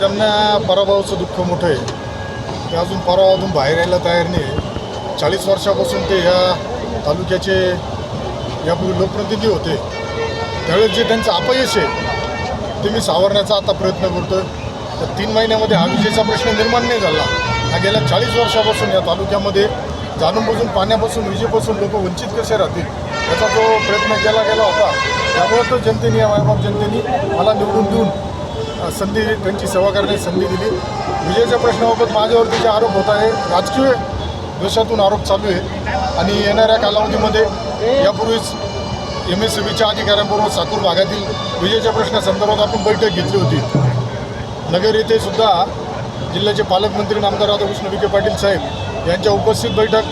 त्यांना पराभवाचं दुःख मोठं आहे. ते अजून पराभवातून बाहेर यायला तयार नाही. 40 वर्षापासून ते ह्या तालुक्याचे यापूर्वी लोकप्रतिनिधी होते. त्यावेळेस जे त्यांचं अपयश आहे ते मी सावरण्याचा आता प्रयत्न करतो आहे. तर 3 महिन्यामध्ये हा विजेचा प्रश्न निर्माण नाही झाला. हा गेल्या 40 वर्षापासून या तालुक्यामध्ये जाणून बुजून पाण्यापासून विजेपासून लोक वंचित कसे राहतील याचा जो प्रयत्न केला गेला होता. त्यामुळे तो जनतेने या मायबाप जनतेने मला निवडून देऊन संधी त्यांची सेवा करण्याची संधी दिली. विजेच्या प्रश्नाबाबत माझ्यावरती जे आरोप होत आहे राजकीय द्वेषातून आरोप चालू आहे आणि येणाऱ्या कालावधीमध्ये यापूर्वीच MSCBच्या अधिकाऱ्यांबरोबर साकूर भागातील विजेच्या प्रश्नासंदर्भात आपण बैठक घेतली होती. नगर येथे सुद्धा जिल्ह्याचे पालकमंत्री नामदार राधाकृष्ण विखे पाटील साहेब यांच्या उपस्थित बैठक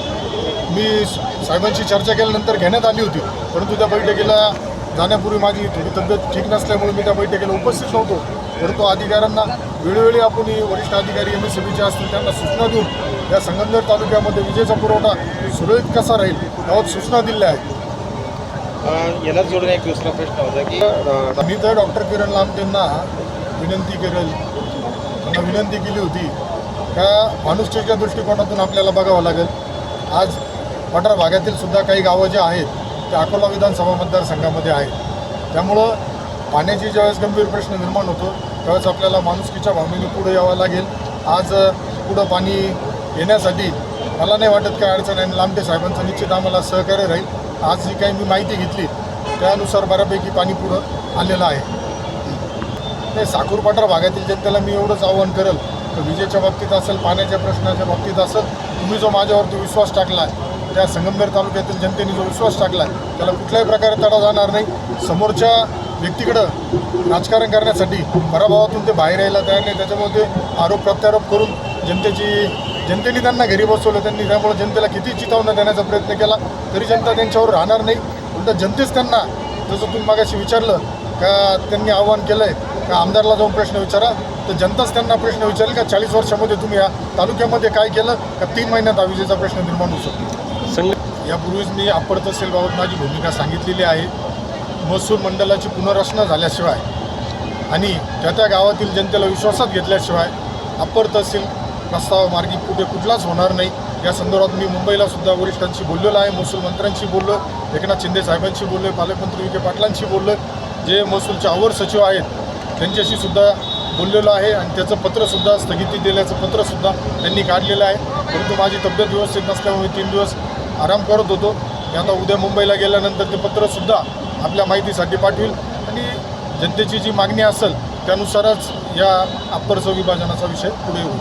मी साहेबांशी चर्चा केल्यानंतर घेण्यात आली होती. परंतु त्या बैठकीला जाण्यापूर्वी माझी थोडी तब्येत ठीक नसल्यामुळे मी त्या बैठकीला उपस्थित नव्हतो. परंतु अधिकाऱ्यांना वेळोवेळी आपण वरिष्ठ अधिकारी MSCBचे असतील त्यांना सूचना देऊन या संगमनेर तालुक्यामध्ये विजेचा पुरवठा सुरळीत कसा राहील याबाबत सूचना दिल्या आहेत. याला जोडून एक दुसरा प्रश्न होता की मी तर डॉक्टर किरण लांबटेंना विनंती केली होती का माणुसकीच्या दृष्टिकोनातून आपल्याला बघावं लागेल. आज पठार भागातील सुद्धा काही गावं जे आहेत ते अकोला विधानसभा मतदारसंघामध्ये आहेत. त्यामुळं पाण्याची ज्यावेळेस गंभीर प्रश्न निर्माण होतो त्यावेळेस आपल्याला माणुसकीच्या भावनेने पुढे यावं लागेल. आज पुढं पाणी येण्यासाठी मला नाही वाटत काय अडचण आहे. लांबटे साहेबांचं निश्चित आम्हाला सहकार्य राहील. आज जी काही मी माहिती घेतली त्यानुसार बऱ्यापैकी पाणी पुढं आलेलं आहे. ते साकूर पठार भागातील जनतेला मी एवढंच आवाहन करेल तर विजेच्या बाबतीत असेल पाण्याच्या प्रश्नाच्या बाबतीत असेल तुम्ही जो माझ्यावरती विश्वास टाकला आहे त्या संगमनेर तालुक्यातील जनतेने जो विश्वास टाकला आहे त्याला कुठल्याही प्रकारे तडा जाणार नाही. समोरच्या व्यक्तीकडं राजकारण करण्यासाठी पराभवातून ते बाहेर यायला तयार नाही. त्याच्यामुळे ते आरोप प्रत्यारोप करून जनतेने त्यांना घरी बसवलं. त्यांनी त्यामुळे जनतेला किती चितावणं देण्याचा प्रयत्न केला तरी जनता त्यांच्यावर राहणार नाही. उलट जनतेच त्यांना जसं तुम्ही मागाशी विचारलं का त्यांनी आव्हान केलं आहे का आमदारला जाऊन प्रश्न विचारा तर जनताच त्यांना प्रश्न विचारेल का 40 वर्षामध्ये तुम्ही या तालुक्यामध्ये काय केलं का 3 महिन्यात हा विजेचा प्रश्न निर्माण होऊ शकतो. यापूर्वीच मी अप्पर तहसीलबाबत माझी भूमिका सांगितलेली आहे. महसूल मंडळाची पुनर्रचना झाल्याशिवाय आणि त्या गावातील जनतेला विश्वासात घेतल्याशिवाय अप्पर तहसील प्रस्तावामार्गी कुठलाच होणार नाही. या संदर्भात मी मुंबईला सुद्धा वरिष्ठांशी बोललेलो आहे. महसूल मंत्र्यांशी बोललो, एकनाथ शिंदे साहेबांशी बोललो, पालकमंत्री विखे पाटलांशी बोललो, जे महसूलचे अवर सचिव आहेत त्यांच्याशी सुद्धा बोललेलो आहे आणि त्याचं पत्रसुद्धा स्थगिती दिल्याचं पत्रसुद्धा त्यांनी काढलेलं आहे. परंतु माझी तब्येत व्यवस्थित नसल्यामुळे 3 दिवस आराम करत होतो. मी आता उद्या मुंबईला गेल्यानंतर ते पत्रसुद्धा आपल्या माहितीसाठी पाठवेल आणि जनतेची जी मागणी असेल त्यानुसारच या अप्परचं विभाजनाचा विषय पुढे होईल.